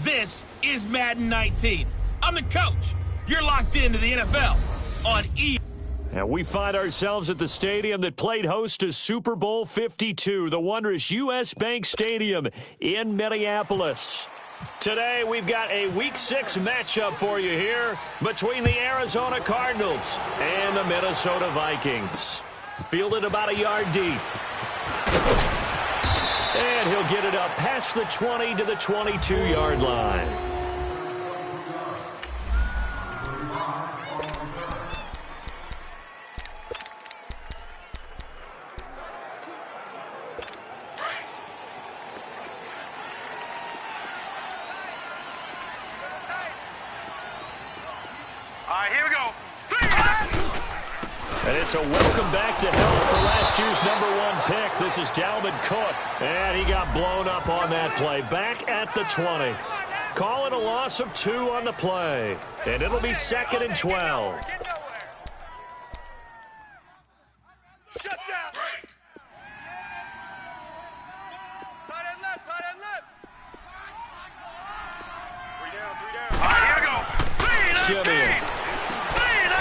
This is Madden 19. I'm the coach. You're locked into the NFL on E. And we find ourselves at the stadium that played host to Super Bowl 52, the wondrous U.S. Bank Stadium in Minneapolis. Today, we've got a Week 6 matchup for you here between the Arizona Cardinals and the Minnesota Vikings. Fielded about a yard deep. And he'll get it up past the 20 to the 22-yard line. Here we go. And it's a welcome back to health for last year's #1 pick. This is Dalvin Cook. And he got blown up on that play. Back at the 20. Call it a loss of 2 on the play. And it'll be 2nd and 12. Shut down. Tight end left, tight end left. 3 down. Here we go. Simeon.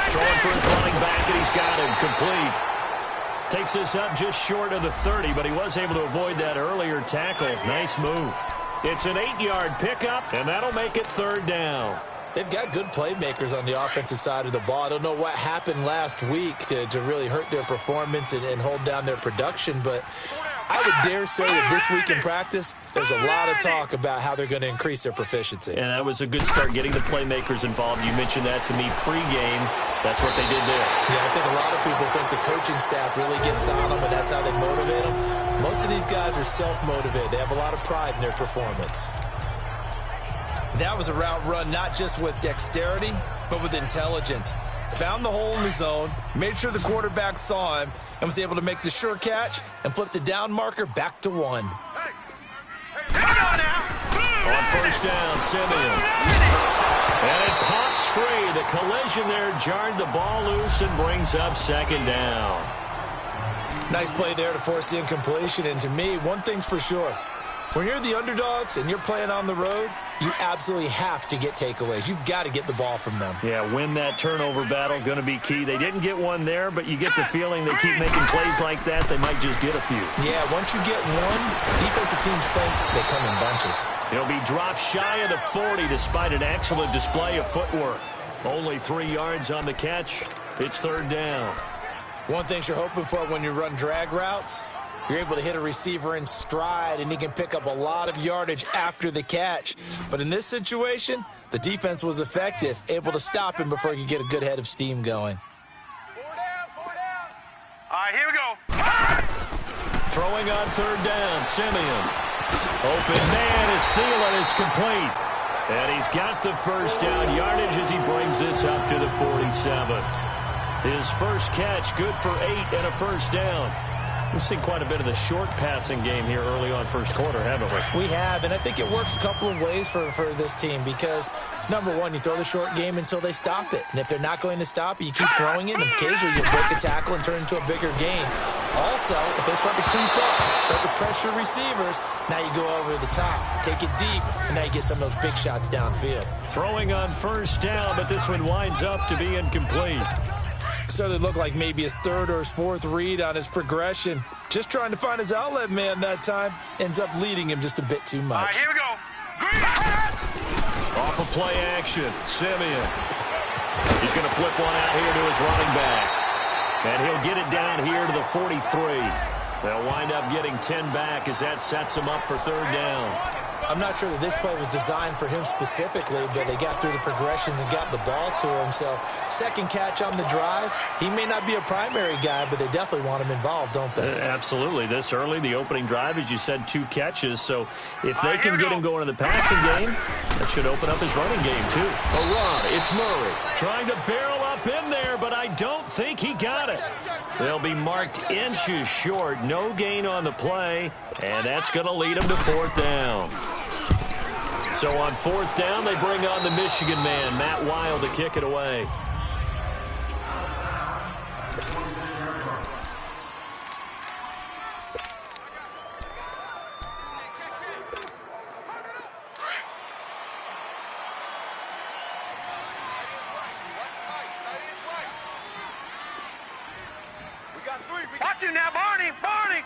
Throwing for his running back, and he's got him complete. Takes this up just short of the 30, but he was able to avoid that earlier tackle. Nice move. It's an 8-yard pickup, and that'll make it 3rd down. They've got good playmakers on the offensive side of the ball. I don't know what happened last week to really hurt their performance and hold down their production, but I would dare say that this week in practice, there's a lot of talk about how they're going to increase their proficiency. And that was a good start, getting the playmakers involved. You mentioned that to me pregame. That's what they did there. Yeah, I think a lot of people think the coaching staff really gets on them, and that's how they motivate them. Most of these guys are self-motivated. They have a lot of pride in their performance. That was a route run not just with dexterity, but with intelligence. Found the hole in the zone, made sure the quarterback saw him, and was able to make the sure catch and flip the down marker back to 1. On 1st down, Simeon. And it pops free. The collision there jarred the ball loose and brings up 2nd down. Nice play there to force the incompletion. And to me, one thing's for sure. When you're the underdogs and you're playing on the road, you absolutely have to get takeaways. You've got to get the ball from them. Yeah, win that turnover battle, going to be key. They didn't get one there, but you get the feeling they keep making plays like that, they might just get a few. Yeah, once you get one, defensive teams think they come in bunches. He'll be dropped shy of the 40 despite an excellent display of footwork. Only 3 yards on the catch. It's 3rd down. One thing you're hoping for when you run drag routes, you're able to hit a receiver in stride, and he can pick up a lot of yardage after the catch. But in this situation, the defense was effective, able to stop him before he could get a good head of steam going. 4 down. All right, here we go. Throwing on 3rd down, Simeon. Open man is Thielen is complete. And he's got the 1st down yardage as he brings this up to the 47. His first catch, good for 8 and a 1st down. We've seen quite a bit of the short passing game here early on 1st quarter, haven't we? We have, and I think it works a couple of ways for this team because, number one, you throw the short game until they stop it. And if they're not going to stop it, you keep throwing it, and occasionally you break a tackle and turn it into a bigger gain. Also, if they start to creep up, start to pressure receivers, now you go over the top, take it deep, and now you get some of those big shots downfield. Throwing on 1st down, but this one winds up to be incomplete. Certainly looked like maybe his 3rd or his 4th read on his progression. Just trying to find his outlet man that time. Ends up leading him just a bit too much. All right, here we go. Off of play action, Simeon. He's going to flip one out here to his running back. And he'll get it down here to the 43. They'll wind up getting 10 back as that sets him up for 3rd down. I'm not sure that this play was designed for him specifically, but they got through the progressions and got the ball to him. So 2nd catch on the drive. He may not be a primary guy, but they definitely want him involved, don't they? Absolutely. This early, the opening drive, as you said, 2 catches. So if they can get him going in the passing game, that should open up his running game too. A run. It's Murray trying to barrel up in there, but I don't think he got it. They'll be marked inches short. No gain on the play, and that's going to lead them to 4th down. So on 4th down, they bring on the Michigan man, Matt Weil, to kick it away. Watch him now, Barney. Barney.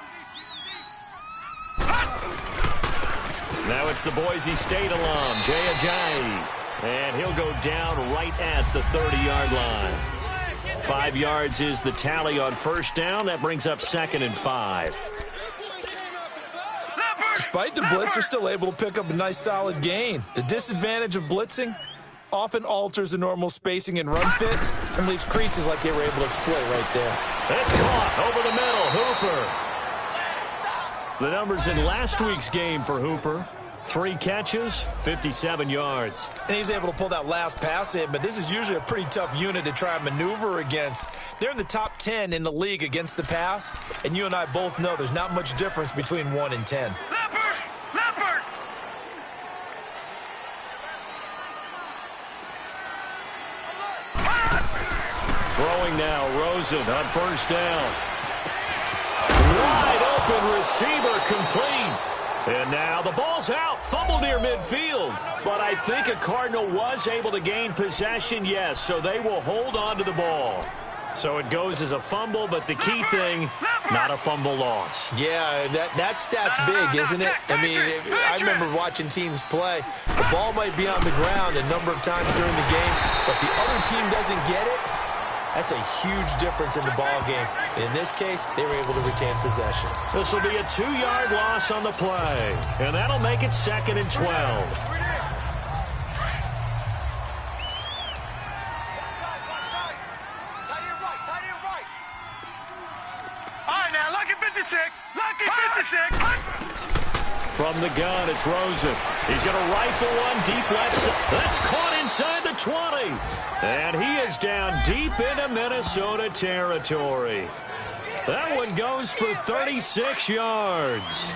Now it's the Boise State alum, Jay Ajayi. And he'll go down right at the 30-yard line. 5 yards is the tally on first down. That brings up 2nd and 5. Despite the blitz, they're still able to pick up a nice solid gain. The disadvantage of blitzing often alters the normal spacing and run fits and leaves creases like they were able to exploit right there. It's caught over the middle. Hooper. The numbers in last week's game for Hooper. 3 catches, 57 yards. And he's able to pull that last pass in, but this is usually a pretty tough unit to try and maneuver against. They're in the top 10 in the league against the pass, and you and I both know there's not much difference between 1 and 10. Leopard! Throwing now, Rosen on first down. Wide open receiver complete. And now the ball's out. Fumble near midfield. But I think a Cardinal was able to gain possession, yes, so they will hold on to the ball. So it goes as a fumble, but the key thing, not a fumble loss. Yeah, that stat's big, isn't it? I mean, I remember watching teams play. The ball might be on the ground a number of times during the game, but if the other team doesn't get it, that's a huge difference in the ball game. In this case, they were able to retain possession. This will be a 2-yard loss on the play, and that'll make it 2nd and 12. All right, now, lucky 56. Lucky 56. From the gun, it's Rosen. He's going to rifle one deep left side. That's caught inside the 20. And he is down deep into Minnesota territory. That one goes for 36 yards.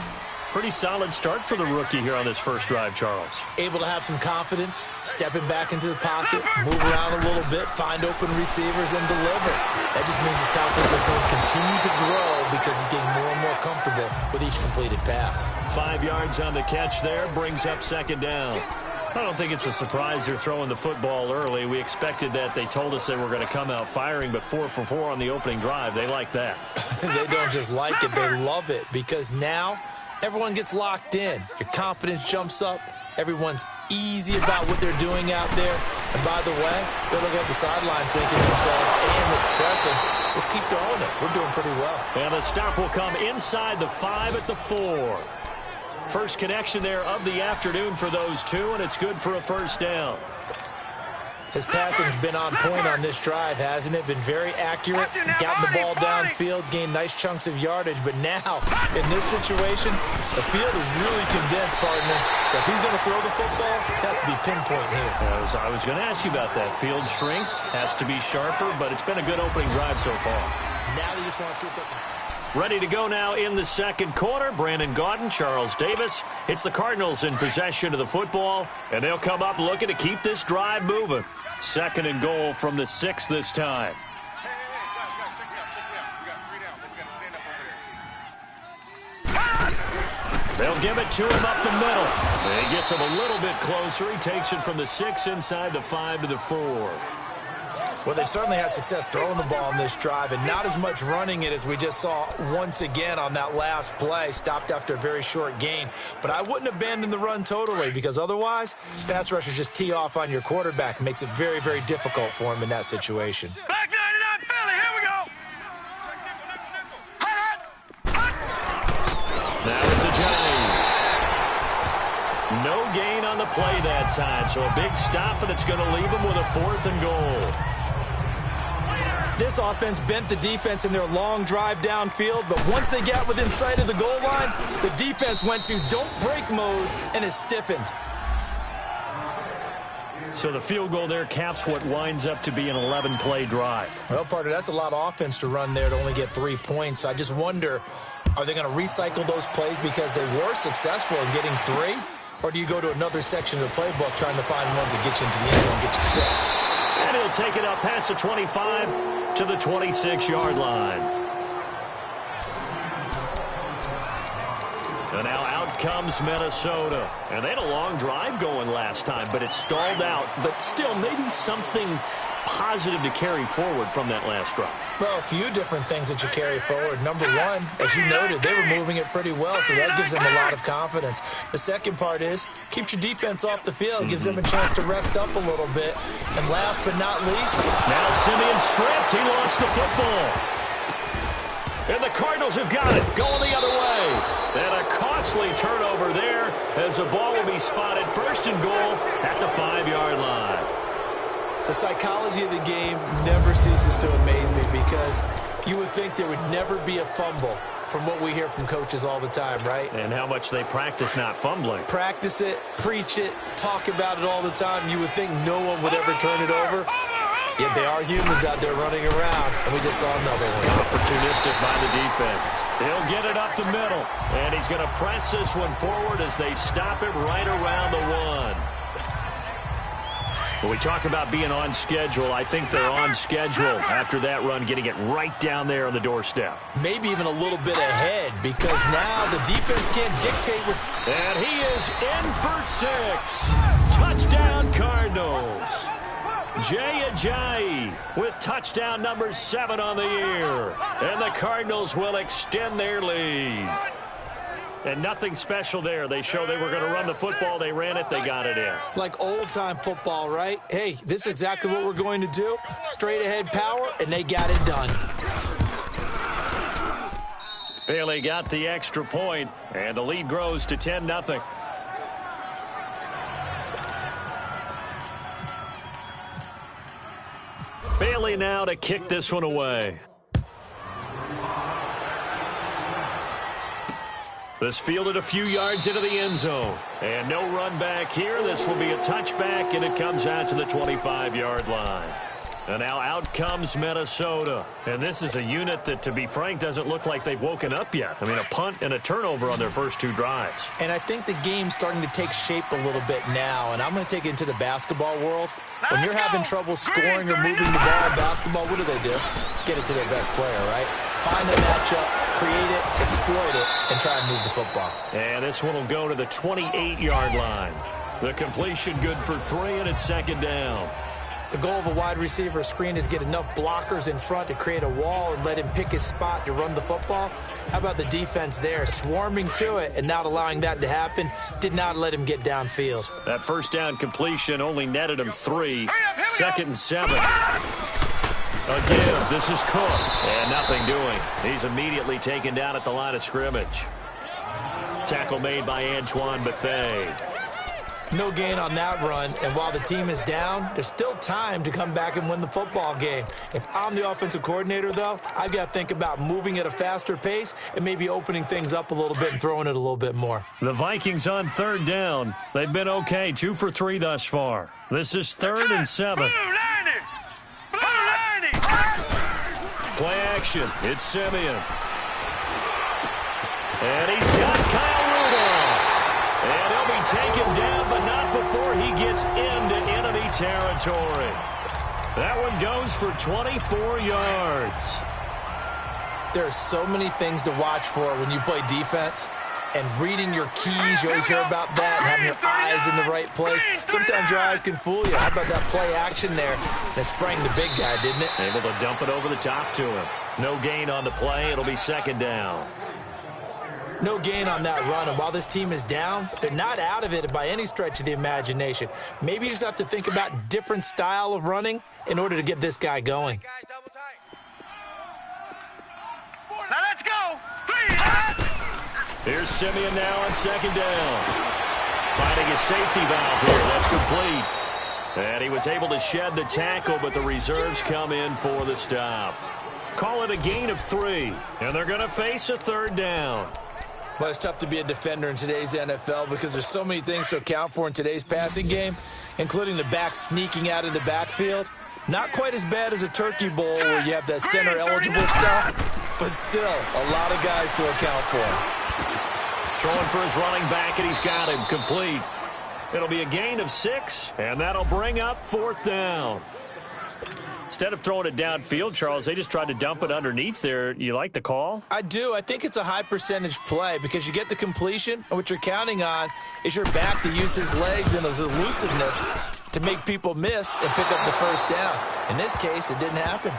Pretty solid start for the rookie here on this first drive, Charles. Able to have some confidence, stepping back into the pocket, move around a little bit, find open receivers, and deliver. That just means his confidence is going to continue to grow because he's getting more and more comfortable with each completed pass. 5 yards on the catch there, brings up 2nd down. I don't think it's a surprise they're throwing the football early. We expected that. They told us they were going to come out firing, but 4 for 4 on the opening drive. They like that. They don't just like it, they love it, because now everyone gets locked in. Your confidence jumps up. Everyone's easy about what they're doing out there. And by the way, they're looking at the sideline thinking to themselves and expressing, just keep throwing it. We're doing pretty well. And the stop will come inside the 5 at the 4. First connection there of the afternoon for those two, and it's good for a first down. His passing's been on point on this drive, hasn't it? Been very accurate, gotten the ball downfield, gained nice chunks of yardage. But now, in this situation, the field is really condensed, partner. So if he's going to throw the football, that could be pinpoint here. I was going to ask you about that. Field shrinks, has to be sharper, but it's been a good opening drive so far. Now they just want to see if they can... Ready to go now in the second quarter. Brandon Gaudin, Charles Davis. It's the Cardinals in possession of the football, and they'll come up looking to keep this drive moving. 2nd and goal from the 6 this time. They'll give it to him up the middle. And he gets him a little bit closer. He takes it from the 6 inside the 5 to the 4. Well, they certainly had success throwing the ball in this drive, and not as much running it as we just saw once again on that last play. Stopped after a very short gain. But I wouldn't abandon the run totally, because otherwise, pass rushers just tee off on your quarterback. Makes it very, very difficult for him in that situation. Back 99 Philly, here we go. Now it's Ajayi. No gain on the play that time, so a big stop, and it's going to leave him with a 4th and goal. This offense bent the defense in their long drive downfield, but once they got within sight of the goal line, the defense went to don't break mode and is stiffened. So the field goal there caps what winds up to be an 11-play drive. Well, partner, that's a lot of offense to run there to only get 3 points. I just wonder, are they going to recycle those plays because they were successful in getting 3? Or do you go to another section of the playbook trying to find ones that get you into the end zone and get you 6? And he'll take it up past the 25 to the 26-yard line. And now out comes Minnesota. And they had a long drive going last time, but it stalled out. But still, maybe something positive to carry forward from that last drive? Well, a few different things that you carry forward. Number one, as you noted, they were moving it pretty well, so that gives them a lot of confidence. The second part is, keeps your defense off the field, gives them a chance to rest up a little bit. And last but not least, now Simeon stripped. He lost the football. And the Cardinals have got it, going the other way. And a costly turnover there as the ball will be spotted first and goal at the 5-yard line. The psychology of the game never ceases to amaze me because you would think there would never be a fumble from what we hear from coaches all the time, right? And how much they practice not fumbling. Practice it, preach it, talk about it all the time. You would think no one would ever turn it over. Yet they are humans out there running around, and we just saw another one. Opportunistic by the defense. He'll get it up the middle, and he's going to press this one forward as they stop it right around the 1. When we talk about being on schedule, I think they're on schedule after that run, getting it right down there on the doorstep. Maybe even a little bit ahead because now the defense can't dictate what... And he is in for 6. Touchdown, Cardinals. Jay Ajayi with touchdown number 7 on the year. And the Cardinals will extend their lead. And nothing special there. They showed they were going to run the football. They ran it. They got it in. Like old-time football, right? Hey, this is exactly what we're going to do. Straight-ahead power, and they got it done. Bailey got the extra point, and the lead grows to 10-0. Bailey now to kick this one away. This fielded a few yards into the end zone. And no run back here. This will be a touchback, and it comes out to the 25-yard line. And now out comes Minnesota. And this is a unit that, to be frank, doesn't look like they've woken up yet. I mean, a punt and a turnover on their first 2 drives. And I think the game's starting to take shape a little bit now. And I'm going to take it into the basketball world. When you're having trouble scoring or moving the ball in basketball, what do? Get it to their best player, right? Find a matchup, create it, exploit it, and try and move the football. And this one will go to the 28-yard line. The completion good for 3, and it's second down. The goal of a wide receiver screen is get enough blockers in front to create a wall and let him pick his spot to run the football. How about the defense there, swarming to it and not allowing that to happen? Did not let him get downfield. That first down completion only netted him 3. Second and 7. Again, this is Cook. And nothing doing. He's immediately taken down at the line of scrimmage. Tackle made by Antoine Bethea. No gain on that run, and while the team is down, there's still time to come back and win the football game. If I'm the offensive coordinator, though, I've got to think about moving at a faster pace and maybe opening things up a little bit and throwing it a little bit more. The Vikings on third down. They've been okay, 2 for 3 thus far. This is 3rd and 7. Play action. It's Simeon. And he's got Kyle Rudolph. And he'll be taken down, but not before he gets into enemy territory. That one goes for 24 yards. There are so many things to watch for when you play defense. And reading your keys, you always hear about that, and having your eyes in the right place. Sometimes your eyes can fool you. How about that play action there? That sprang the big guy, didn't it? Able to dump it over the top to him. No gain on the play. It'll be second down. No gain on that run, and while this team is down, they're not out of it by any stretch of the imagination. Maybe you just have to think about different style of running in order to get this guy going. Now let's go. Here's Simeon now on second down. Finding a safety valve here. That's complete. And he was able to shed the tackle, but the reserves come in for the stop. Call it a gain of 3, and they're going to face a third down. Well, it's tough to be a defender in today's NFL because there's so many things to account for in today's passing game, including the back sneaking out of the backfield. Not quite as bad as a turkey bowl where you have that center-eligible stuff, but still a lot of guys to account for. Throwing for his running back, and he's got him complete. It'll be a gain of 6, and that'll bring up 4th down. Instead of throwing it downfield, Charles, they just tried to dump it underneath there. You like the call? I do. I think it's a high-percentage play because you get the completion, and what you're counting on is your back to use his legs and his elusiveness to make people miss and pick up the first down. In this case, it didn't happen.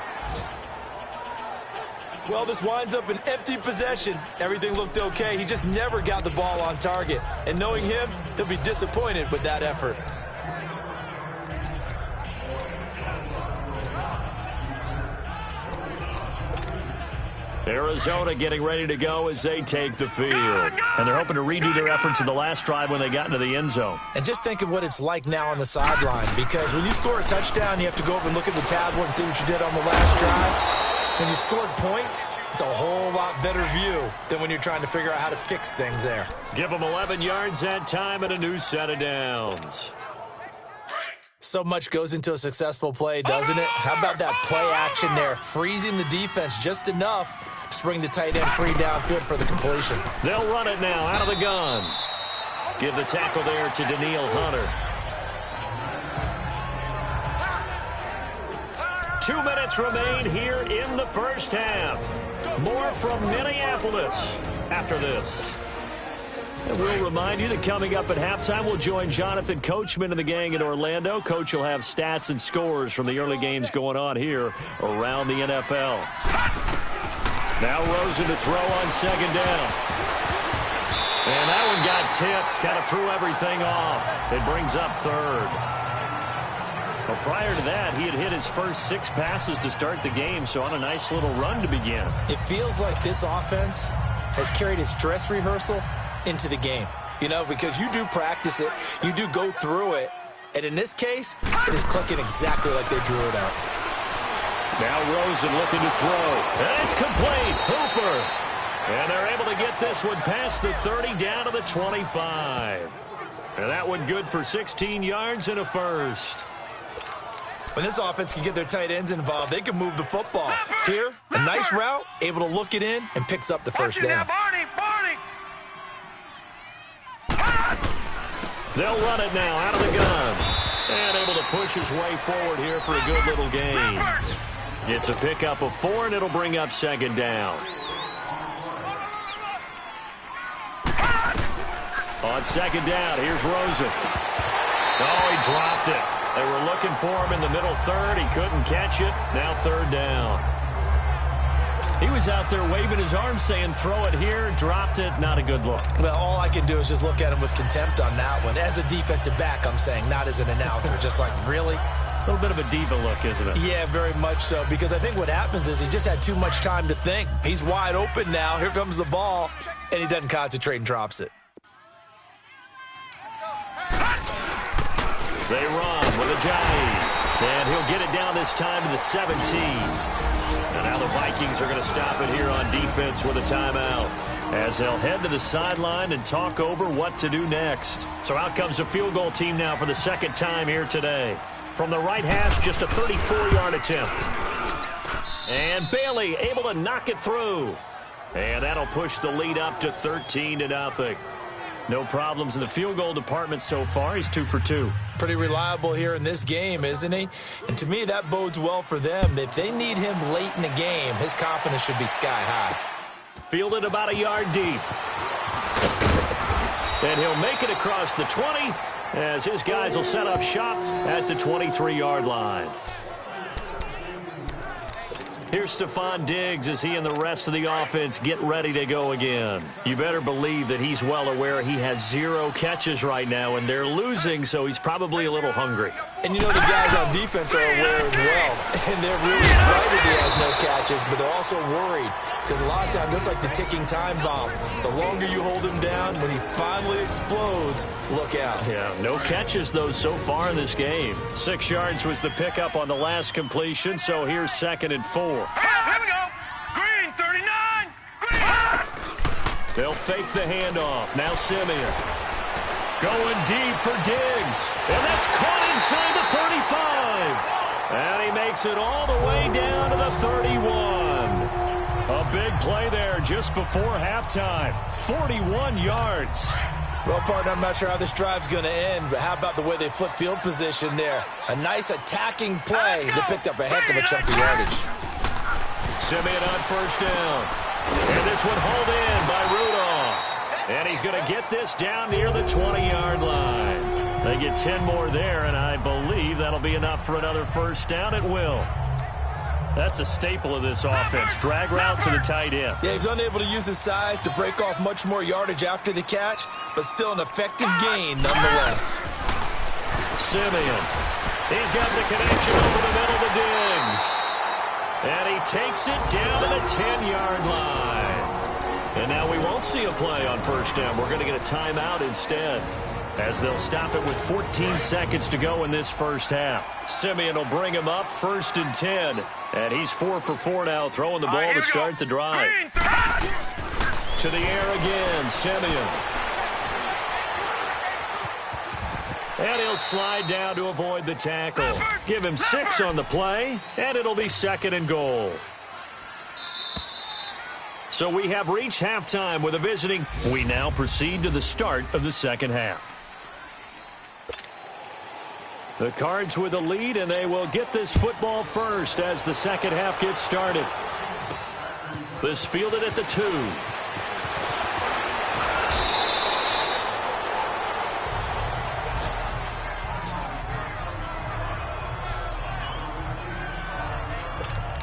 Well, this winds up an empty possession. Everything looked okay. He just never got the ball on target. And knowing him, he'll be disappointed with that effort. Arizona getting ready to go as they take the field. And they're hoping to redo their efforts in the last drive when they got into the end zone. And just think of what it's like now on the sideline, because when you score a touchdown, you have to go over and look at the tablet and see what you did on the last drive. When you scored points, it's a whole lot better view than when you're trying to figure out how to fix things there. Give them 11 yards that time and a new set of downs. So much goes into a successful play, doesn't it? How about that play action there, freezing the defense just enough to bring the tight end free downfield for the completion. They'll run it now out of the gun. Give the tackle there to Danielle Hunter. 2 minutes remain here in the first half. More from Minneapolis after this. And we'll remind you that coming up at halftime, we'll join Jonathan Coachman and the gang in Orlando. Coach will have stats and scores from the early games going on here around the NFL. Now Rosen to throw on second down. And that one got tipped, kind of threw everything off. It brings up third. Well, prior to that, he had hit his first 6 passes to start the game, so on a nice little run to begin. It feels like this offense has carried its dress rehearsal into the game, you know, because you do practice it, you do go through it, and in this case, it is clicking exactly like they drew it up. Now Rosen looking to throw, and it's complete. Hooper, and they're able to get this one past the 30 down to the 25. And that one good for 16 yards and a first. When this offense can get their tight ends involved, they can move the football. Here, a nice route, able to look it in, and picks up the first down. They'll run it now out of the gun. And able to push his way forward here for a good little gain. It's a pickup of 4, and it'll bring up second down. On second down, here's Rosen. Oh, he dropped it. They were looking for him in the middle third. He couldn't catch it. Now third down. He was out there waving his arms saying, throw it here, dropped it, not a good look. Well, all I can do is just look at him with contempt on that one. As a defensive back, I'm saying, not as an announcer. Just like, really? A little bit of a diva look, isn't it? Yeah, very much so, because I think what happens is he just had too much time to think. He's wide open now. Here comes the ball, and he doesn't concentrate and drops it. They run with Ajayi, and he'll get it down this time to the 17. And now the Vikings are going to stop it here on defense with a timeout as they'll head to the sideline and talk over what to do next. So out comes a field goal team now for the second time here today. From the right hash, just a 34-yard attempt. And Bailey able to knock it through. And that'll push the lead up to 13-0. No problems in the field goal department so far. He's 2 for 2. Pretty reliable here in this game, isn't he? And to me, that bodes well for them. If they need him late in the game, his confidence should be sky high. Fielded about a yard deep. And he'll make it across the 20 as his guys will set up shop at the 23-yard line. Here's Stephon Diggs as he and the rest of the offense get ready to go again. You better believe that he's well aware he has 0 catches right now, and they're losing, so he's probably a little hungry. And you know the guys on defense are aware as well. And they're really excited he has no catches, but they're also worried. Because a lot of times, that's like the ticking time bomb. The longer you hold him down, when he finally explodes, look out. Yeah, no catches, though, so far in this game. 6 yards was the pickup on the last completion, so here's 2nd and 4. Here we go. Green, 39. Green. They'll fake the handoff. Now Simeon. Going deep for Diggs. And that's caught inside the 35. And he makes it all the way down to the 31. A big play there just before halftime. 41 yards. Well, partner, I'm not sure how this drive's going to end, but how about the way they flip field position there? A nice attacking play that picked up a heck of a chunk of yardage. Simeon on first down. And this one hauled in by Rudolph. And he's going to get this down near the 20-yard line. They get 10 more there, and I believe that'll be enough for another first down. It will. That's a staple of this offense. Drag route to the tight end. Yeah, he's unable to use his size to break off much more yardage after the catch, but still an effective gain nonetheless. Simeon. He's got the connection over the middle to Diggs. And he takes it down to the 10-yard line. And now we won't see a play on first down. We're going to get a timeout instead, as they'll stop it with 14 seconds to go in this first half. Simeon will bring him up, 1st and 10. And he's 4 for 4 now, throwing the ball to start the drive. To the air again, Simeon. And he'll slide down to avoid the tackle. Give him 6 on the play, and it'll be 2nd and goal. So we have reached halftime with a visiting. We now proceed to the start of the second half. The Cards with the lead, and they will get this football first as the second half gets started. This fielded at the 2.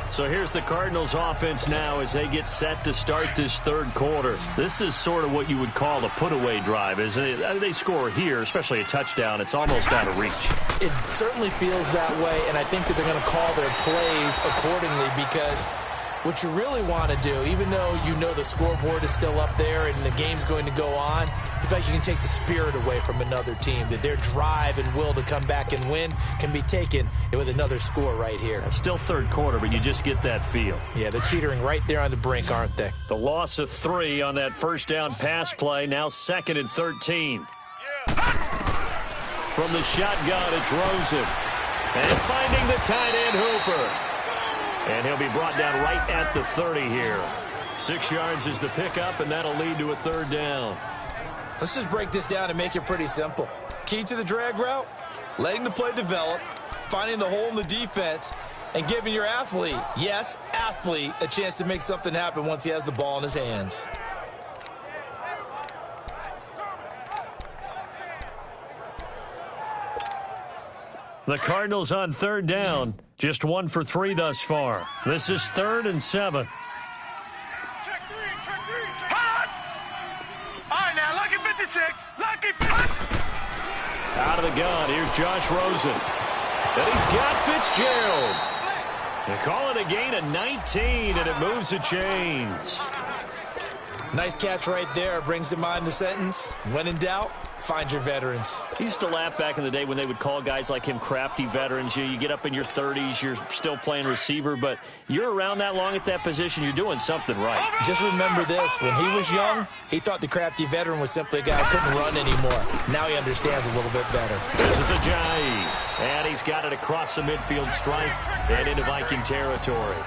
So here's the Cardinals offense now as they get set to start this third quarter. This is sort of what you would call a put-away drive. As they score here, especially a touchdown, it's almost out of reach. It certainly feels that way, and I think that they're going to call their plays accordingly, because what you really want to do, even though you know the scoreboard is still up there and the game's going to go on, you feel like you can take the spirit away from another team, that their drive and will to come back and win can be taken with another score right here. It's still third quarter, but you just get that feel. Yeah, they're teetering right there on the brink, aren't they? The loss of 3 on that first down pass play, now 2nd and 13. From the shotgun, it's Rosen. And finding the tight end, Hooper. And he'll be brought down right at the 30 here. 6 yards is the pickup, and that'll lead to a third down. Let's just break this down and make it pretty simple. Key to the drag route, letting the play develop, finding the hole in the defense, and giving your athlete, yes, athlete, a chance to make something happen once he has the ball in his hands. The Cardinals on third down. Just 1 for 3 thus far. This is 3rd and 7. Check 3, hot! All right, now, lucky 56. Lucky 56. Out of the gun, here's Josh Rosen. And he's got Fitzgerald. They call it a gain of 19, and it moves the chains. Nice catch right there. Brings to mind the sentence, when in doubt, find your veterans. I used to laugh back in the day when they would call guys like him crafty veterans. You get up in your 30s, you're still playing receiver, but you're around that long at that position, you're doing something right. Just remember this, when he was young, he thought the crafty veteran was simply a guy who couldn't run anymore. Now he understands a little bit better. This is Ajayi, and he's got it across the midfield stripe and into Viking territory.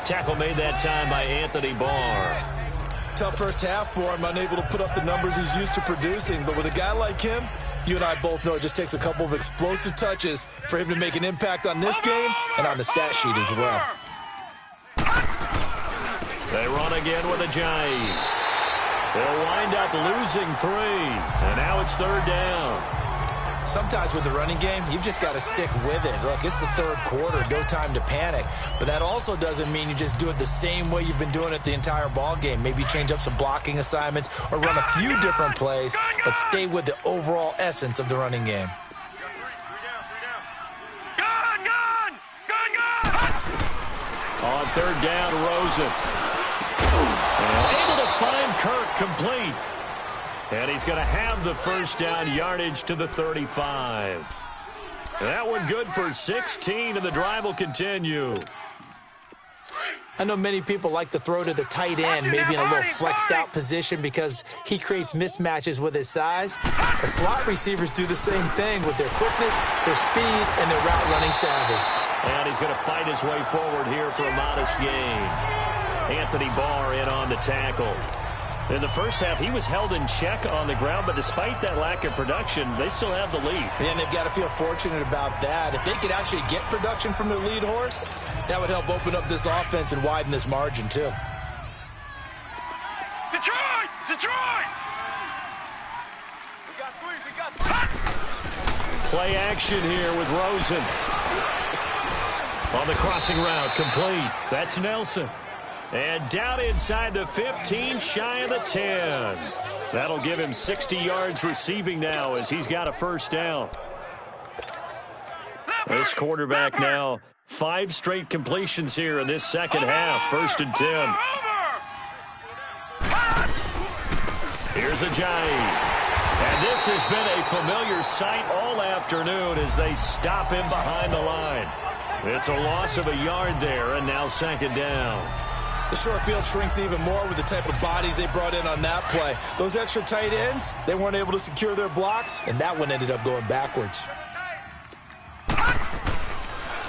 Tackle made that time by Anthony Barr. Tough first half for him, unable to put up the numbers he's used to producing. But with a guy like him, you and I both know it just takes a couple of explosive touches for him to make an impact on this game and on the stat sheet as well. They run again with Ajayi. They'll wind up losing 3, and now it's third down. Sometimes with the running game, you've just got to stick with it. Look, it's the third quarter, no time to panic. But that also doesn't mean you just do it the same way you've been doing it the entire ball game. Maybe change up some blocking assignments or run a few different plays, but stay with the overall essence of the running game. On third down, Rosen. And able to find Kirk complete. And he's going to have the first down, yardage to the 35. That one good for 16, and the drive will continue. I know many people like to throw to the tight end, maybe in a little flexed out position because he creates mismatches with his size. The slot receivers do the same thing with their quickness, their speed, and their route running savvy. And he's going to fight his way forward here for a modest gain. Anthony Barr in on the tackle. In the first half, he was held in check on the ground, but despite that lack of production, they still have the lead. And they've got to feel fortunate about that. If they could actually get production from their lead horse, that would help open up this offense and widen this margin, too. Detroit! Detroit! We got 3, we got 3. Play action here with Rosen. On the crossing route, complete. That's Nelson. And down inside the 15, shy of the 10. That'll give him 60 yards receiving now as he's got a first down. This quarterback now, 5 straight completions here in this second half. 1st and 10. Here's Ajayi. And this has been a familiar sight all afternoon as they stop him behind the line. It's a loss of a yard there, and now 2nd down. The short field shrinks even more with the type of bodies they brought in on that play. Those extra tight ends, they weren't able to secure their blocks, and that one ended up going backwards.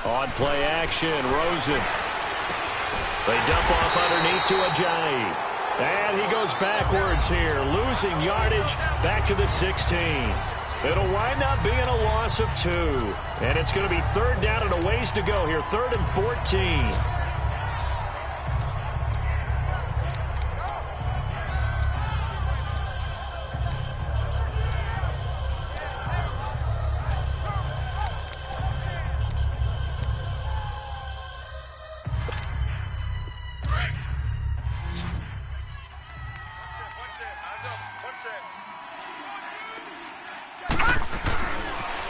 On play action, Rosen. They dump off underneath to Ajayi. And he goes backwards here, losing yardage back to the 16. It'll wind up being a loss of 2. And it's going to be 3rd down and a ways to go here, 3rd and 14.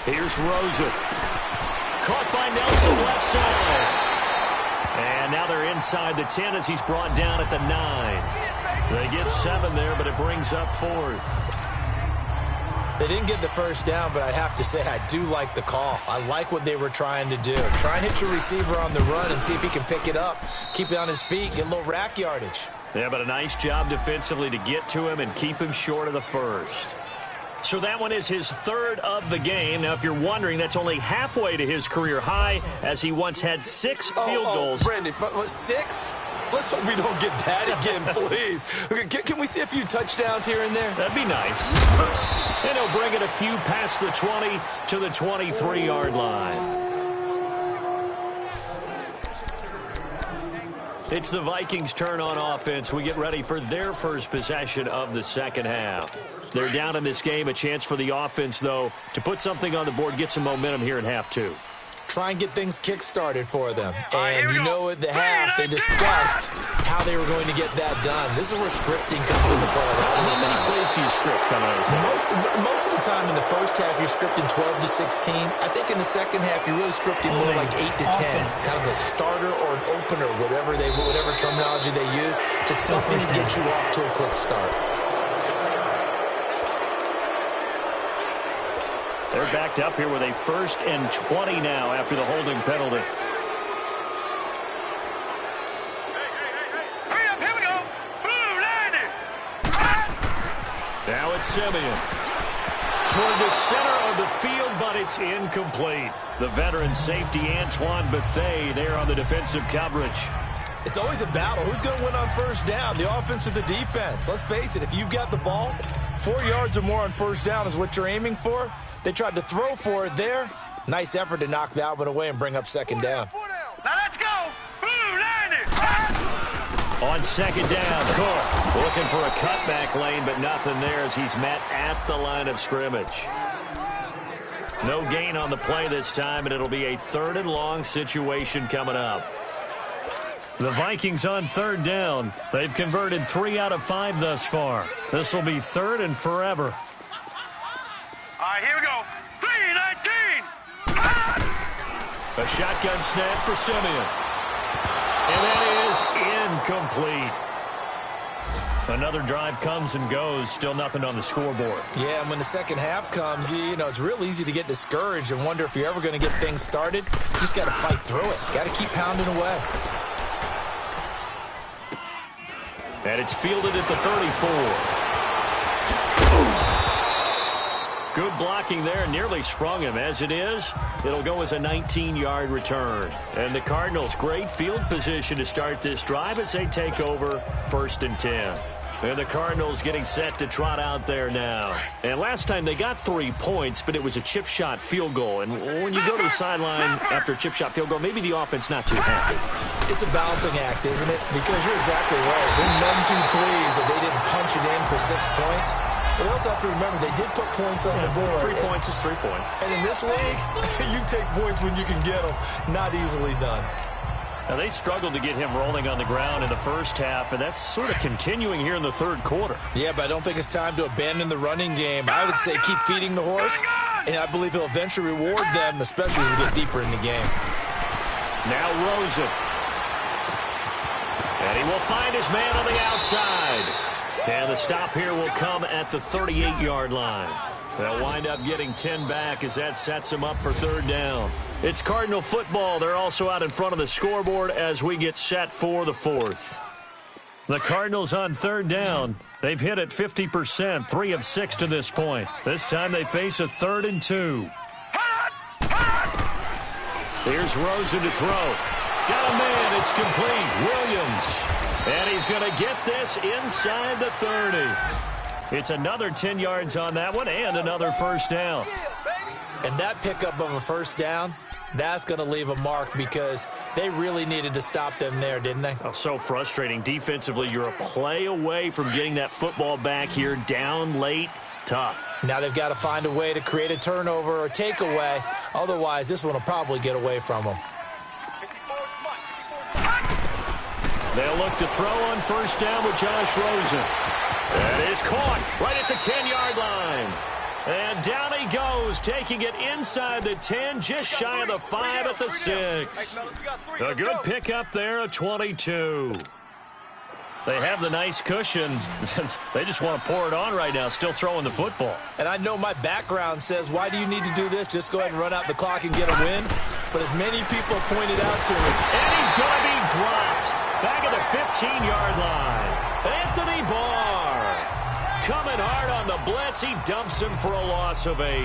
Here's Rosen. Caught by Nelson left side. And now they're inside the 10 as he's brought down at the 9. They get 7 there, but it brings up 4th. They didn't get the first down, but I have to say I do like the call. I like what they were trying to do. Try and hit your receiver on the run and see if he can pick it up. Keep it on his feet, get a little rack yardage. Yeah, but a nice job defensively to get to him and keep him short of the first. So that one is his 3rd of the game. Now, if you're wondering, that's only halfway to his career high as he once had 6 field goals. Brandon, but 6? Let's hope we don't get that again, please. Can we see a few touchdowns here and there? That'd be nice. And he'll bring it a few past the 20 to the 23-yard line. It's the Vikings' turn on offense. We get ready for their first possession of the second half. They're down in this game. A chance for the offense, though, to put something on the board, get some momentum here in half 2. Try and get things kick-started for them. And you know at the half, they discussed how they were going to get that done. This is where scripting comes into play. How many plays do you script coming out of the Most of the time in the first half, you're scripting 12 to 16. I think in the second half, you're really scripting more like 8 to 10. Kind of a starter or an opener, whatever terminology they use, just something to get you off to a quick start. They're backed up here with a 1st and 20 now after the holding penalty. Hurry up, here we go. Blue, landing. Now it's Simeon. Toward the center of the field, but it's incomplete. The veteran safety, Antoine Bethea, there on the defensive coverage. It's always a battle. Who's going to win on first down, the offense or the defense? Let's face it, if you've got the ball, 4 yards or more on first down is what you're aiming for. They tried to throw for it there. Nice effort to knock that one away and bring up 2nd down. Now let's go. Blue, landing. On 2nd down, Cook looking for a cutback lane, but nothing there as he's met at the line of scrimmage. No gain on the play this time, and it'll be a 3rd and long situation coming up. The Vikings on 3rd down. They've converted 3 out of 5 thus far. This will be 3rd and forever. All right, here we go. 3-19. A shotgun snap for Simeon. And that is incomplete. Another drive comes and goes. Still nothing on the scoreboard. Yeah, and when the second half comes, you know, it's real easy to get discouraged and wonder if you're ever going to get things started. You just got to fight through it. Got to keep pounding away. And it's fielded at the 34. Good blocking there, nearly sprung him. As it is, it'll go as a 19-yard return. And the Cardinals, great field position to start this drive as they take over 1st and 10. And the Cardinals getting set to trot out there now. And last time they got 3 points, but it was a chip shot field goal. And when you go to the sideline after a chip shot field goal, maybe the offense not too happy. It's a balancing act, isn't it? Because you're exactly right. They're none too pleased that they didn't punch it in for 6 points. But they also have to remember they did put points on the board. 3 points is 3 points. And in this league, you take points when you can get them. Not easily done. Now, they struggled to get him rolling on the ground in the first half, and that's sort of continuing here in the third quarter. Yeah, but I don't think it's time to abandon the running game. I would say keep feeding the horse, and I believe he'll eventually reward them, especially as we get deeper in the game. Now Rosen. And he will find his man on the outside. And the stop here will come at the 38-yard line. They'll wind up getting 10 back as that sets them up for third down. It's Cardinal football. They're also out in front of the scoreboard as we get set for the fourth. The Cardinals on third down. They've hit it 50%, 3 of 6 to this point. This time they face a 3rd and 2. Here's Rosen to throw. Got a man. It's complete. Williams. And he's going to get this inside the 30. It's another 10 yards on that one and another first down. And that pickup of a first down, that's going to leave a mark because they really needed to stop them there, didn't they? Oh, so frustrating. Defensively, you're a play away from getting that football back here down late. Tough. Now they've got to find a way to create a turnover or takeaway. Otherwise, this one will probably get away from them. They'll look to throw on first down with Josh Rosen. That is caught right at the 10-yard line. And down he goes, taking it inside the 10, just shy of the 5 at the 6. A good pickup there, a 22. They have the nice cushion. They just want to pour it on right now, still throwing the football. And I know my background says, why do you need to do this? Just go ahead and run out the clock and get a win. But as many people pointed out to me. And he's going to be dropped back at the 15-yard line. Anthony Barr coming hard on the blitz. He dumps him for a loss of 8.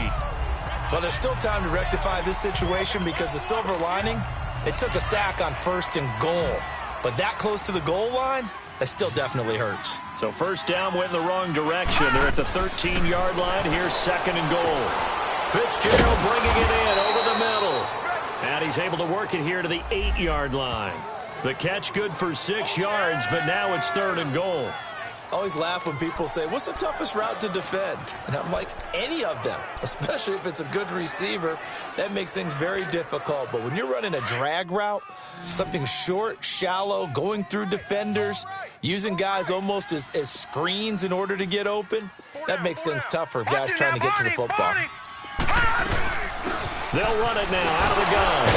Well, there's still time to rectify this situation because the silver lining, they took a sack on 1st and goal. But that close to the goal line, that still definitely hurts. So first down went in the wrong direction. They're at the 13-yard line. Here's 2nd and goal. Fitzgerald bringing it in over the middle. And he's able to work it here to the 8-yard line. The catch good for 6 yards, but now it's 3rd and goal. I always laugh when people say, what's the toughest route to defend? And I'm like, any of them, especially if it's a good receiver. That makes things very difficult. But when you're running a drag route, something short, shallow, going through defenders, using guys almost as screens in order to get open, that makes things tough for guys trying to get to the football. They'll run it now out of the gun.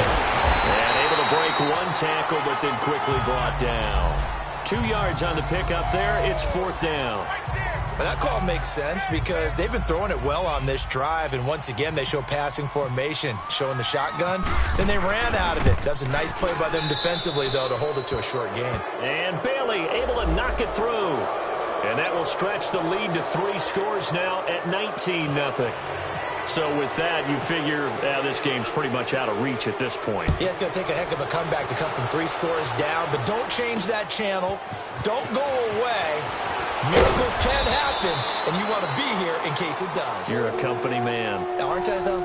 And able to break one tackle, but then quickly brought down. 2 yards on the pickup there. It's 4th down. But that call makes sense because they've been throwing it well on this drive, and once again they show passing formation, showing the shotgun. Then they ran out of it. That was a nice play by them defensively, though, to hold it to a short gain. And Bailey able to knock it through. And that will stretch the lead to 3 scores now at 19-0. So with that, you figure this game's pretty much out of reach at this point. Yeah, it's going to take a heck of a comeback to come from 3 scores down, but don't change that channel. Don't go away. Miracles can happen, and you want to be here in case it does. You're a company man. Aren't I, though?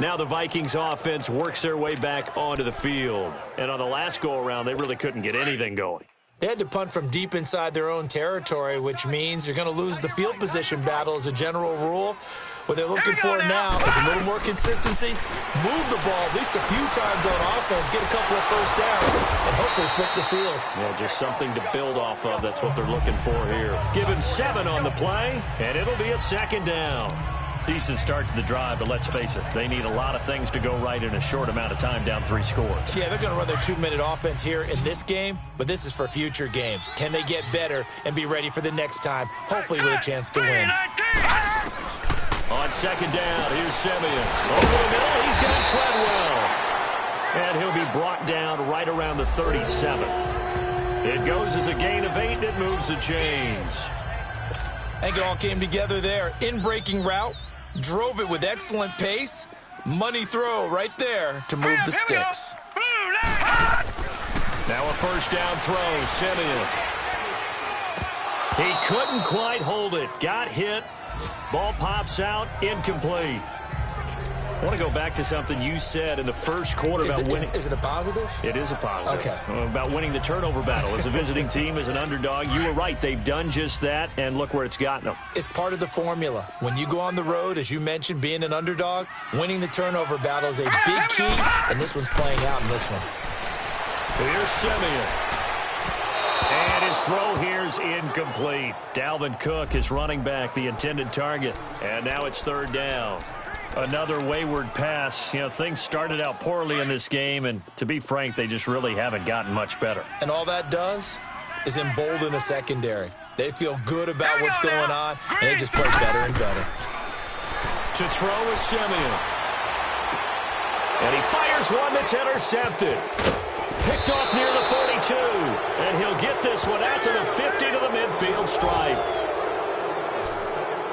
Now the Vikings offense works their way back onto the field. And on the last go-around, they really couldn't get anything going. They had to punt from deep inside their own territory, which means you're going to lose the field position battle as a general rule. What they're looking for now is a little more consistency, move the ball at least a few times on offense, get a couple of first downs, and hopefully flip the field. Well, just something to build off of. That's what they're looking for here. Give him 7 on the play, and it'll be a 2nd down. Decent start to the drive, but let's face it, they need a lot of things to go right in a short amount of time, down 3 scores. Yeah, they're going to run their 2-minute offense here in this game, but this is for future games. Can they get better and be ready for the next time, hopefully with a chance to win? On 2nd down, here's Simeon. Over the middle, he's got Treadwell. And he'll be brought down right around the 37. It goes as a gain of 8, and it moves the chains. I think it all came together there. In-breaking route. Drove it with excellent pace. Money throw right there to move the sticks. Now a first down throw, Simeon. He couldn't quite hold it. Got hit. Ball pops out, incomplete. I want to go back to something you said in the first quarter about winning. Is it a positive? It is a positive. Okay. About winning the turnover battle. As a visiting team, as an underdog, you were right. They've done just that, and look where it's gotten them. It's part of the formula. When you go on the road, as you mentioned, being an underdog, winning the turnover battle is a big key, and this one's playing out in this one. Here's Simeon. And his throw here's incomplete. Dalvin Cook is running back, the intended target. And now it's third down. Another wayward pass. You know, things started out poorly in this game, and to be frank, they just really haven't gotten much better. And all that does is embolden a secondary. They feel good about what's going on, and they just play better and better. To throw is Simeon. And he fires one that's intercepted. Picked off near the 42. And he'll get this one out to the 50 to the midfield stripe.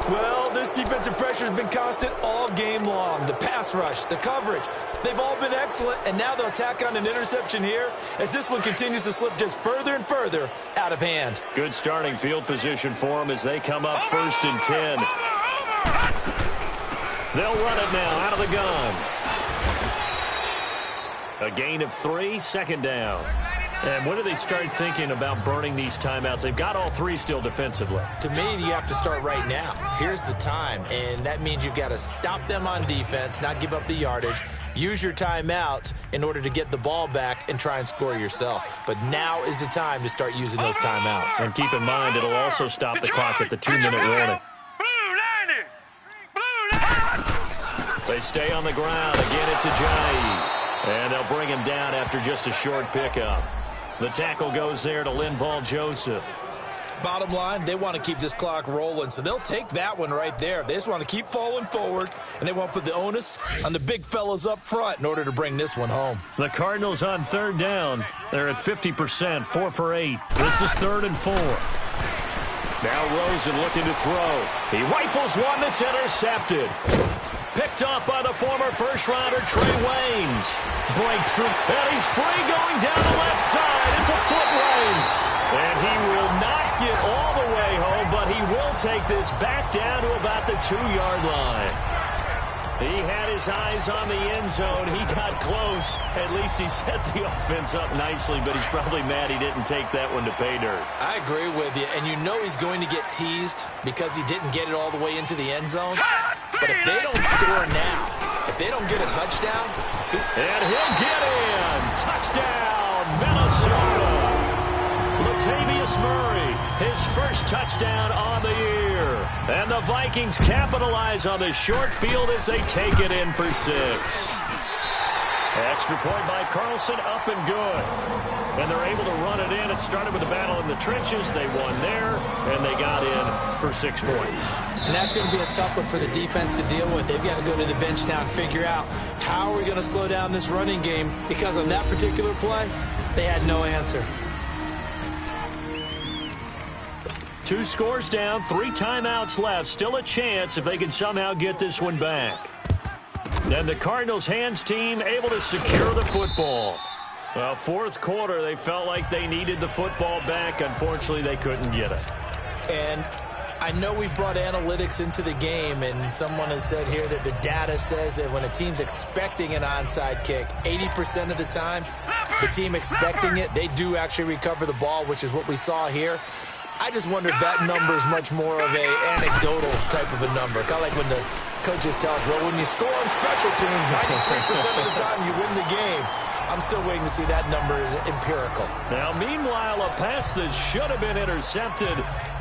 Well, this defensive pressure has been constant all game long. The pass rush, the coverage, they've all been excellent, and now they'll tack on an interception here as this one continues to slip just further and further out of hand. Good starting field position for them as they come up 1st and 10. They'll run it now out of the gun. A gain of 3, 2nd down. And when do they start thinking about burning these timeouts? They've got all 3 still defensively. To me, you have to start right now. Here's the time, and that means you've got to stop them on defense, not give up the yardage, use your timeouts in order to get the ball back and try and score yourself. But now is the time to start using those timeouts. And keep in mind, it'll also stop the clock at the 2-minute warning. They stay on the ground. Again, it's Ajayi. And they'll bring him down after just a short pickup. The tackle goes there to Linval Joseph. Bottom line, they want to keep this clock rolling, so they'll take that one right there. They just want to keep falling forward, and they want to put the onus on the big fellas up front in order to bring this one home. The Cardinals on 3rd down. They're at 50%, 4 for 8. This is 3rd and 4. Now Rosen looking to throw. He rifles one that's intercepted. Picked off by the former first-rounder Trey Waynes. Breaks through, and he's free going down the left side. It's a foot race. And he will not get all the way home, but he will take this back down to about the 2-yard line. He had his eyes on the end zone. He got close. At least he set the offense up nicely, but he's probably mad he didn't take that one to pay dirt. I agree with you, and you know he's going to get teased because he didn't get it all the way into the end zone. But if they don't score now, if they don't get a touchdown... And he'll get in. Touchdown, Minnesota. Latavius Murray, his first touchdown on the year. And the Vikings capitalize on the short field as they take it in for 6. Extra point by Carlson, up and good. And they're able to run it in. It started with a battle in the trenches. They won there, and they got in for 6 points. And that's going to be a tough one for the defense to deal with. They've got to go to the bench now and figure out how are we going to slow down this running game, because on that particular play, they had no answer. 2 scores down, 3 timeouts left. Still a chance if they can somehow get this one back. And the Cardinals' hands team able to secure the football. Well, 4th quarter, they felt like they needed the football back. Unfortunately, they couldn't get it. And I know we brought analytics into the game, and someone has said here that the data says that when a team's expecting an onside kick, 80% of the time, the team expecting it, they do actually recover the ball, which is what we saw here. I just wonder if that number is much more of a anecdotal type of a number. Kind of like when the coaches tell us, well, when you score on special teams, 93% of the time you win the game. I'm still waiting to see that number is empirical. Now, meanwhile, a pass that should have been intercepted,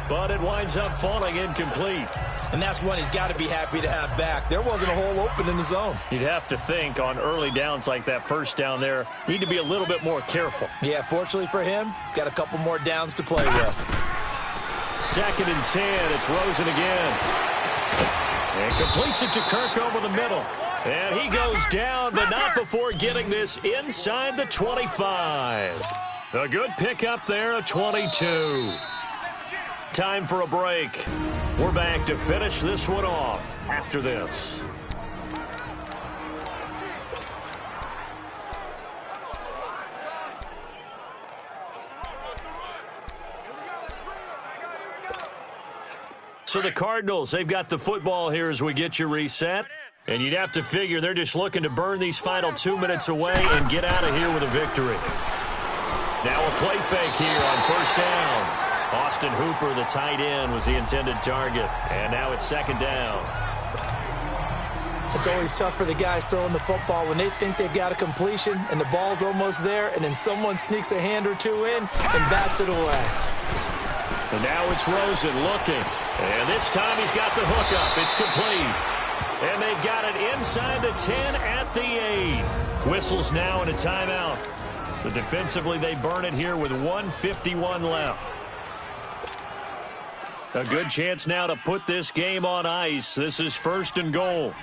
but it winds up falling incomplete. And that's one he's got to be happy to have back. There wasn't a hole open in the zone. You'd have to think on early downs like that first down there, need to be a little bit more careful. Yeah, fortunately for him, got a couple more downs to play with. 2nd and 10. It's Rosen again. And completes it to Kirk over the middle. And he goes down, but not before getting this inside the 25. A good pickup there, a 22. Time for a break. We're back to finish this one off after this. So the Cardinals, they've got the football here as we get you reset. And you'd have to figure they're just looking to burn these final 2 minutes away and get out of here with a victory. Now a play fake here on first down. Austin Hooper, the tight end, was the intended target. And now it's second down. It's always tough for the guys throwing the football when they think they've got a completion and the ball's almost there, and then someone sneaks a hand or two in and bats it away. And now it's Rosen looking. And this time he's got the hook up. It's complete. And they've got it inside the 10 at the 8. Whistles now and a timeout. So defensively they burn it here with 1:51 left. A good chance now to put this game on ice. This is first and goal.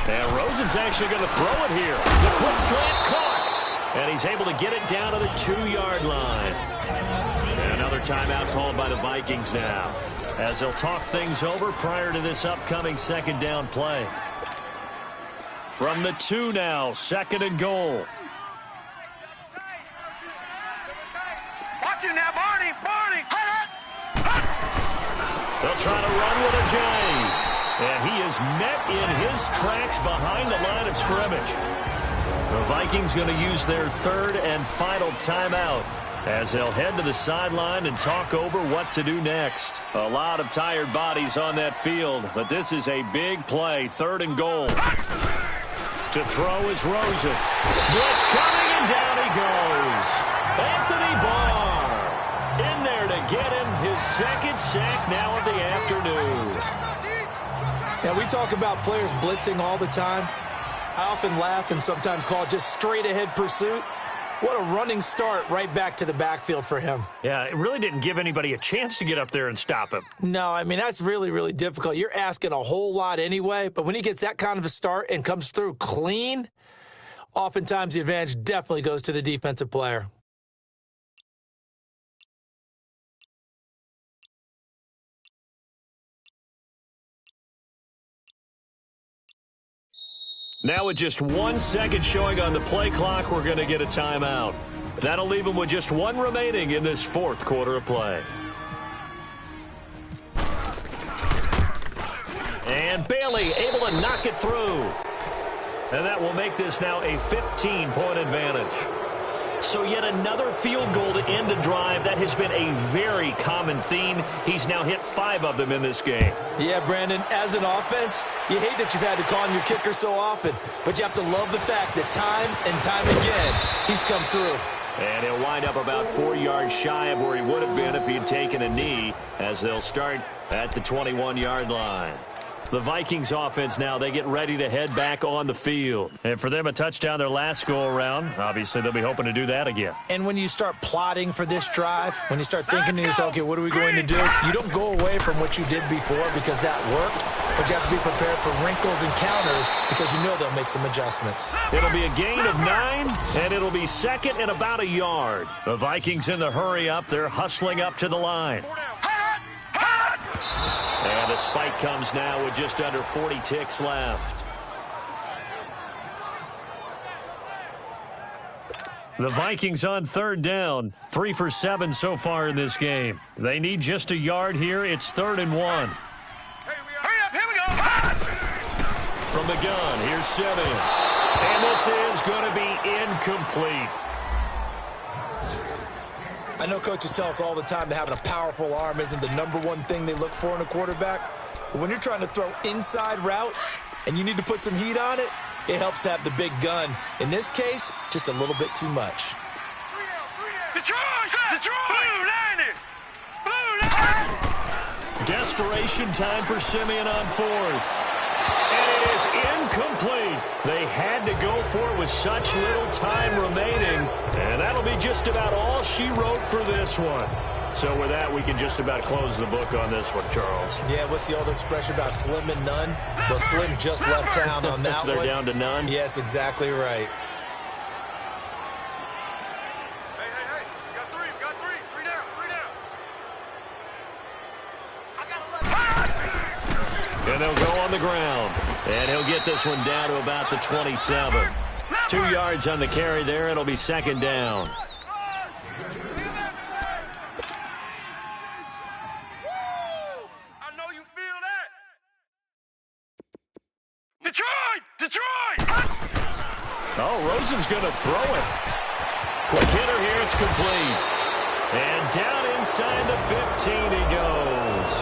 And Rosen's actually going to throw it here. The quick slant caught. And he's able to get it down to the 2-yard line. And another timeout called by the Vikings now, as they'll talk things over prior to this upcoming second down play. From the 2 now, second and goal. Watch it now, Barney. They'll try to run with a J. And he is met in his tracks behind the line of scrimmage. The Vikings going to use their third and final timeout as they'll head to the sideline and talk over what to do next. A lot of tired bodies on that field, but this is a big play, third and goal. To throw is Rosen. Blitz coming, and down he goes. Anthony Barr in there to get him his second sack now of the afternoon. Now, we talk about players blitzing all the time. I often laugh and sometimes call it just straight-ahead pursuit. What a running start right back to the backfield for him. Yeah, it really didn't give anybody a chance to get up there and stop him. No, I mean, that's really, really difficult. You're asking a whole lot anyway, but when he gets that kind of a start and comes through clean, oftentimes the advantage definitely goes to the defensive player. Now with just 1 second showing on the play clock, we're going to get a timeout. That'll leave them with just 1 remaining in this fourth quarter of play. And Bailey able to knock it through. And that will make this now a 15-point advantage. So yet another field goal to end a drive. That has been a very common theme. He's now hit 5 of them in this game. Yeah, Brandon, as an offense, you hate that you've had to call on your kicker so often, but you have to love the fact that time and time again, he's come through. And he'll wind up about 4 yards shy of where he would have been if he had taken a knee, as they'll start at the 21-yard line. The Vikings offense now, they get ready to head back on the field. And for them, a touchdown their last go-around. Obviously, they'll be hoping to do that again. And when you start plotting for this drive, when you start thinking to yourself, okay, what are we going to do? You don't go away from what you did before because that worked, but you have to be prepared for wrinkles and counters because you know they'll make some adjustments. It'll be a gain of 9, and it'll be second and about a yard. The Vikings in the hurry up. They're hustling up to the line. And the spike comes now with just under 40 ticks left. The Vikings on third down, 3 for 7 so far in this game. They need just a yard here. It's 3rd and 1. Hurry up, here we go. From the gun, here's Simeon. And this is going to be incomplete. I know coaches tell us all the time that having a powerful arm isn't the #1 thing they look for in a quarterback. But when you're trying to throw inside routes and you need to put some heat on it, it helps have the big gun. In this case, just a little bit too much. Detroit! Blue 90! Blue 90! Desperation time for Simeon on 4th. And it is incomplete. They had to go for it with such little time remaining. And that'll be just about all she wrote for this one. So with that, we can just about close the book on this one, Charles. Yeah, what's the old expression about slim and none? Well, Slim just left town on that one. They're down to none? Yes, exactly right. Hey. We got three. Three down. And they'll go on the ground. And he'll get this one down to about the 27. 2 yards on the carry there. It'll be second down. I know Oh, Rosen's going to throw it. Quick hitter here. It's complete. And down inside the 15 he goes.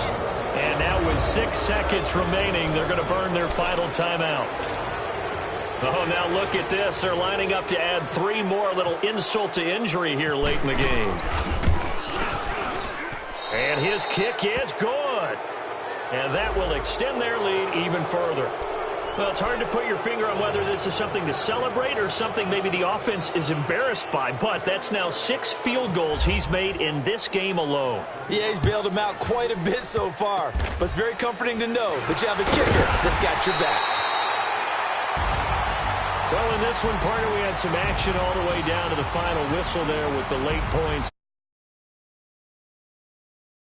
And now with 6 seconds remaining, they're going to burn their final timeout. Oh, now look at this. They're lining up to add 3 more, a little insult to injury here late in the game. And his kick is good. And that will extend their lead even further. Well, it's hard to put your finger on whether this is something to celebrate or something maybe the offense is embarrassed by. But that's now 6 field goals he's made in this game alone. Yeah, he's bailed them out quite a bit so far. But it's very comforting to know that you have a kicker that's got your back. Well, in this one, partner, we had some action all the way down to the final whistle there with the late points.